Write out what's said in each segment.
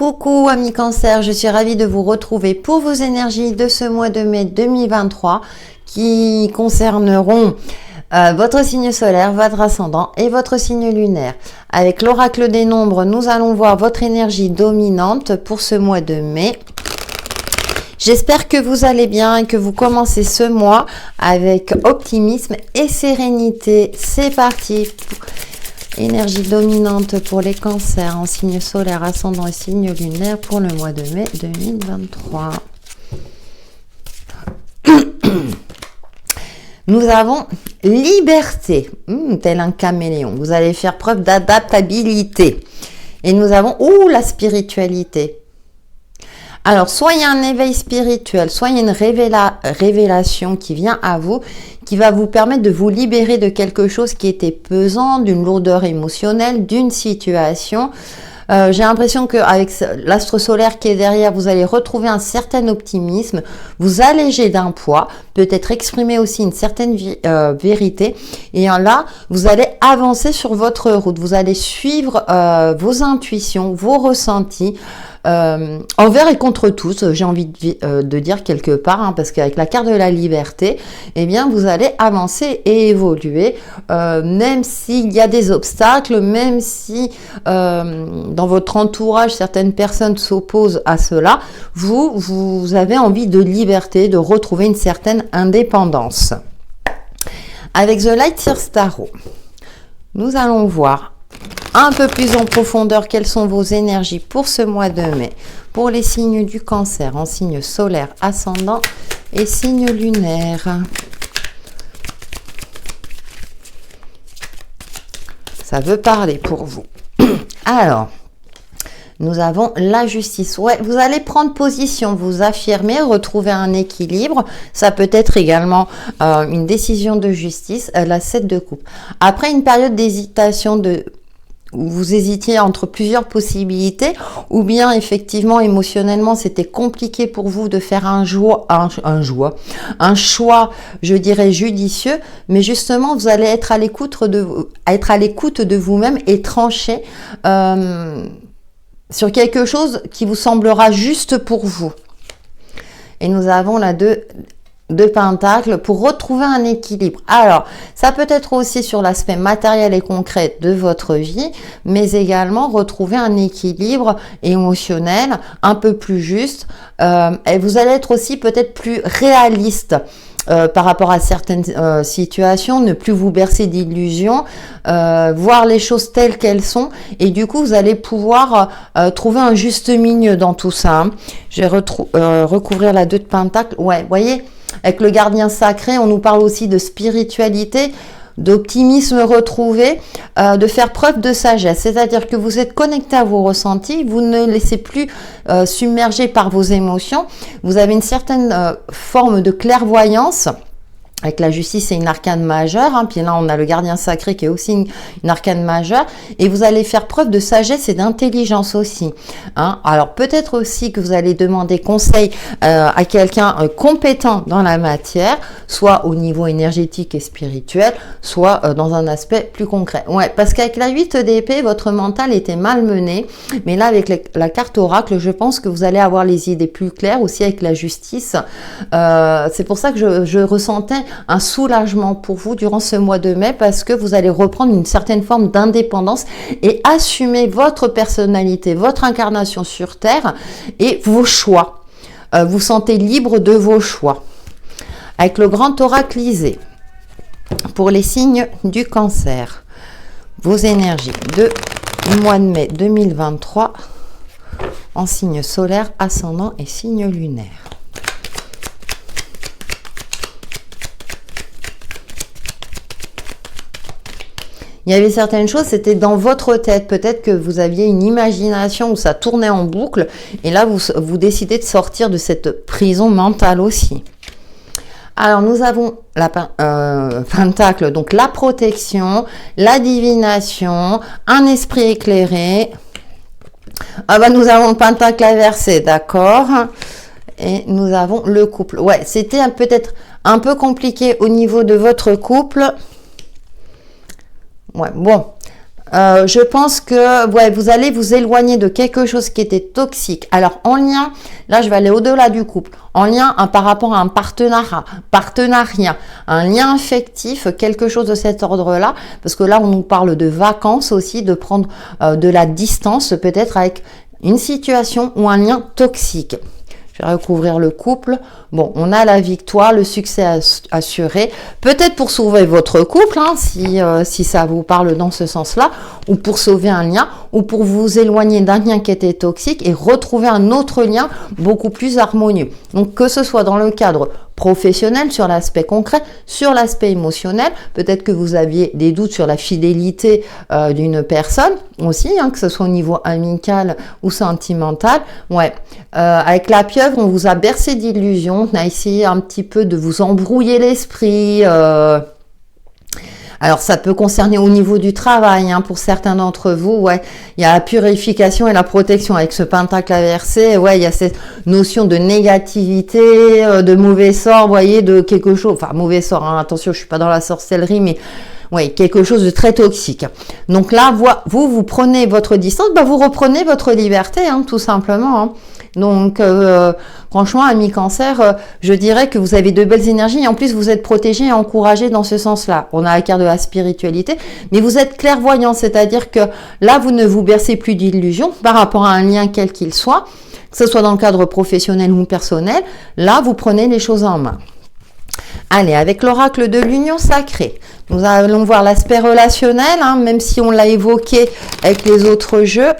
Coucou amis Cancer, je suis ravie de vous retrouver pour vos énergies de ce mois de mai 2023 qui concerneront votre signe solaire, votre ascendant et votre signe lunaire. Avec l'oracle des nombres, nous allons voir votre énergie dominante pour ce mois de mai. J'espère que vous allez bien et que vous commencez ce mois avec optimisme et sérénité. C'est parti! Énergie dominante pour les cancers en signe solaire, ascendant et signe lunaire pour le mois de mai 2023. Nous avons liberté, tel un caméléon. Vous allez faire preuve d'adaptabilité. Et nous avons, la spiritualité. Alors, soit il y a un éveil spirituel, soit il y a une révélation qui vient à vous, qui va vous permettre de vous libérer de quelque chose qui était pesant, d'une lourdeur émotionnelle, d'une situation. J'ai l'impression qu'avec l'astre solaire qui est derrière, vous allez retrouver un certain optimisme, vous alléger d'un poids, peut-être exprimer aussi une certaine vérité. Et là, vous allez avancer sur votre route, vous allez suivre vos intuitions, vos ressentis, envers et contre tous, j'ai envie de dire quelque part, parce qu'avec la carte de la liberté, eh bien, vous allez avancer et évoluer, même s'il y a des obstacles, même si dans votre entourage, certaines personnes s'opposent à cela, vous avez envie de liberté, de retrouver une certaine indépendance. Avec The Light Years Tarot, nous allons voir un peu plus en profondeur quelles sont vos énergies pour ce mois de mai, pour les signes du cancer en signe solaire, ascendant et signe lunaire. Ça veut parler pour vous. Alors, nous avons la justice. Ouais, vous allez prendre position, vous affirmer, retrouver un équilibre. Ça peut être également une décision de justice, la 7 de coupe. Après une période d'hésitation, où vous hésitiez entre plusieurs possibilités, ou bien effectivement émotionnellement c'était compliqué pour vous de faire un choix, je dirais judicieux, mais justement vous allez être à l'écoute de vous-même et trancher sur quelque chose qui vous semblera juste pour vous. Et nous avons là de pentacles pour retrouver un équilibre. Alors, ça peut être aussi sur l'aspect matériel et concret de votre vie, mais également retrouver un équilibre émotionnel un peu plus juste. Et vous allez être aussi peut-être plus réaliste par rapport à certaines situations, ne plus vous bercer d'illusions, voir les choses telles qu'elles sont, et du coup vous allez pouvoir trouver un juste milieu dans tout ça. Je vais recouvrir la 2 de pentacles. Ouais, vous voyez, avec le gardien sacré, on nous parle aussi de spiritualité, d'optimisme retrouvé, de faire preuve de sagesse. C'est-à-dire que vous êtes connecté à vos ressentis, vous ne laissez plus submerger par vos émotions. Vous avez une certaine forme de clairvoyance. Avec la justice, c'est une arcane majeure. Puis là, on a le gardien sacré qui est aussi une arcane majeure. Et vous allez faire preuve de sagesse et d'intelligence aussi. Alors, peut-être aussi que vous allez demander conseil à quelqu'un compétent dans la matière, soit au niveau énergétique et spirituel, soit dans un aspect plus concret. Ouais, parce qu'avec la 8 d'épée, votre mental était malmené. Mais là, avec la carte oracle, je pense que vous allez avoir les idées plus claires aussi avec la justice. C'est pour ça que je ressentais un soulagement pour vous durant ce mois de mai, parce que vous allez reprendre une certaine forme d'indépendance et assumer votre personnalité, votre incarnation sur Terre et vos choix. Vous sentez libre de vos choix. Avec le grand oraclisé, pour les signes du cancer, vos énergies du mois de mai 2023 en signe solaire, ascendant et signe lunaire. Il y avait certaines choses, c'était dans votre tête. Peut-être que vous aviez une imagination où ça tournait en boucle. Et là, vous décidez de sortir de cette prison mentale aussi. Alors, nous avons la pentacle, donc la protection, la divination, un esprit éclairé. Nous avons le pentacle inversé, d'accord. Et nous avons le couple. Ouais, c'était peut-être un peu compliqué au niveau de votre couple. Ouais, bon, Je pense que ouais, vous allez vous éloigner de quelque chose qui était toxique. Alors en lien, là je vais aller au-delà du couple, en lien par rapport à un partenariat, un lien affectif, quelque chose de cet ordre-là, parce que là on nous parle de vacances aussi, de prendre de la distance peut-être avec une situation ou un lien toxique. Je vais recouvrir le couple. Bon, on a la victoire, le succès assuré. Peut-être pour sauver votre couple, hein, si ça vous parle dans ce sens-là, ou pour sauver un lien, ou pour vous éloigner d'un lien qui était toxique et retrouver un autre lien beaucoup plus harmonieux. Donc, que ce soit dans le cadre professionnel, sur l'aspect concret, sur l'aspect émotionnel, peut-être que vous aviez des doutes sur la fidélité d'une personne aussi, hein, que ce soit au niveau amical ou sentimental. Ouais, avec la pieuvre, on vous a bercé d'illusions, on a essayé un petit peu de vous embrouiller l'esprit. Alors, ça peut concerner au niveau du travail, hein, pour certains d'entre vous, ouais. Il y a la purification et la protection avec ce pentacle inversé, ouais, il y a cette notion de négativité, de mauvais sort, vous voyez, de quelque chose, enfin, mauvais sort, hein, attention, je suis pas dans la sorcellerie, mais oui, quelque chose de très toxique. Donc là, vous prenez votre distance, bah, vous reprenez votre liberté, hein, tout simplement, hein. Donc, franchement, ami Cancer, je dirais que vous avez de belles énergies et en plus, vous êtes protégé et encouragé dans ce sens-là. On a la carte de la spiritualité, mais vous êtes clairvoyant, c'est-à-dire que là, vous ne vous bercez plus d'illusions par rapport à un lien quel qu'il soit, que ce soit dans le cadre professionnel ou personnel. Là, vous prenez les choses en main. Allez, avec l'oracle de l'union sacrée, nous allons voir l'aspect relationnel, hein, même si on l'a évoqué avec les autres jeux.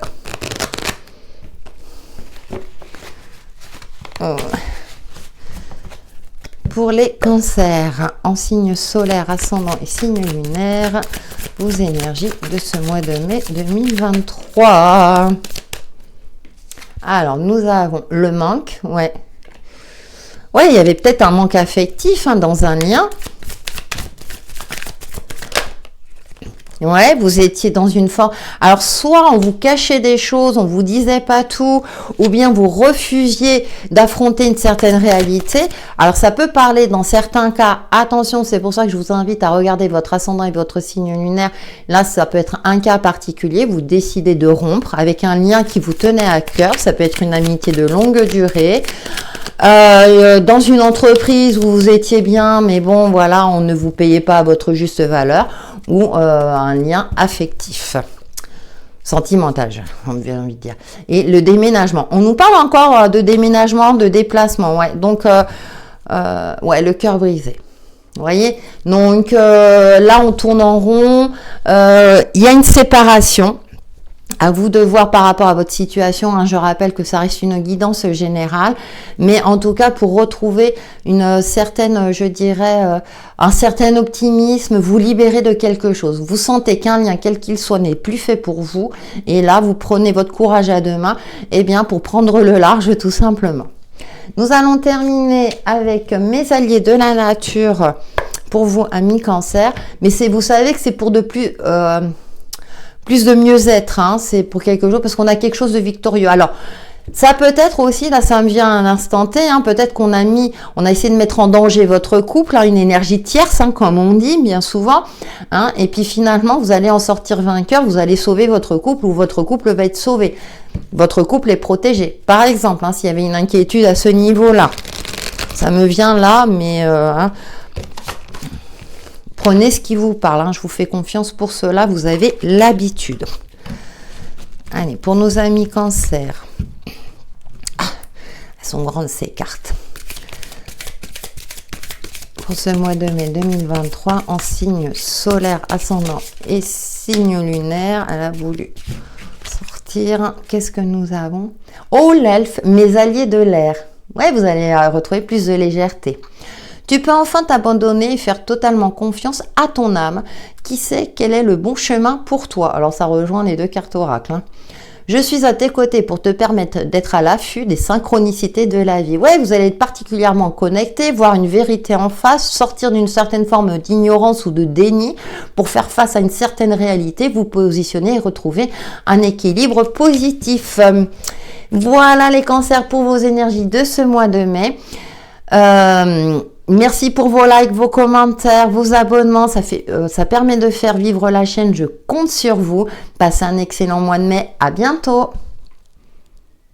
Pour les cancers, en signe solaire, ascendant et signe lunaire, vos énergies de ce mois de mai 2023. Alors, nous avons le manque, ouais. Ouais, il y avait peut-être un manque affectif, hein, dans un lien. Ouais, vous étiez dans une forme. Alors, soit on vous cachait des choses, on vous disait pas tout, ou bien vous refusiez d'affronter une certaine réalité. Alors, ça peut parler dans certains cas. Attention, c'est pour ça que je vous invite à regarder votre ascendant et votre signe lunaire. Là, ça peut être un cas particulier. Vous décidez de rompre avec un lien qui vous tenait à cœur. Ça peut être une amitié de longue durée. Dans une entreprise où vous étiez bien, mais bon, voilà, on ne vous payait pas à votre juste valeur, ou un lien affectif, sentimental, j'ai envie de dire. Et le déménagement. On nous parle encore de déménagement, de déplacement, ouais. Donc, ouais, le cœur brisé. Vous voyez? Donc, là, on tourne en rond. Il y a une séparation. À vous de voir par rapport à votre situation, hein. Je rappelle que ça reste une guidance générale, mais en tout cas pour retrouver une certaine, je dirais, un certain optimisme, vous libérer de quelque chose. Vous sentez qu'un lien, quel qu'il soit, n'est plus fait pour vous, et là vous prenez votre courage à deux mains, eh bien pour prendre le large tout simplement. Nous allons terminer avec mes alliés de la nature pour vous, amis Cancer, mais vous savez que c'est pour de plus de mieux-être, hein, c'est pour quelque chose, parce qu'on a quelque chose de victorieux. Alors, ça peut être aussi, là ça me vient à un instant T, hein, peut-être qu'on a essayé de mettre en danger votre couple, hein, une énergie tierce, hein, comme on dit bien souvent, hein, et puis finalement vous allez en sortir vainqueur, vous allez sauver votre couple ou votre couple va être sauvé. Votre couple est protégé. Par exemple, hein, s'il y avait une inquiétude à ce niveau-là, ça me vient là, mais prenez ce qui vous parle, hein. Je vous fais confiance pour cela, vous avez l'habitude. Allez, pour nos amis Cancer. Ah, elles sont grandes ces cartes. Pour ce mois de mai 2023, en signe solaire, ascendant et signe lunaire, elle a voulu sortir. Qu'est-ce que nous avons? Oh, l'elfe, mes alliés de l'air. Ouais, vous allez retrouver plus de légèreté. Tu peux enfin t'abandonner et faire totalement confiance à ton âme qui sait quel est le bon chemin pour toi. Alors ça rejoint les deux cartes oracles, hein. Je suis à tes côtés pour te permettre d'être à l'affût des synchronicités de la vie. Ouais, vous allez être particulièrement connecté, voir une vérité en face, sortir d'une certaine forme d'ignorance ou de déni pour faire face à une certaine réalité, vous positionner et retrouver un équilibre positif. Voilà les cancers pour vos énergies de ce mois de mai. Merci pour vos likes, vos commentaires, vos abonnements. Ça permet de faire vivre la chaîne. Je compte sur vous. Passez un excellent mois de mai. À bientôt.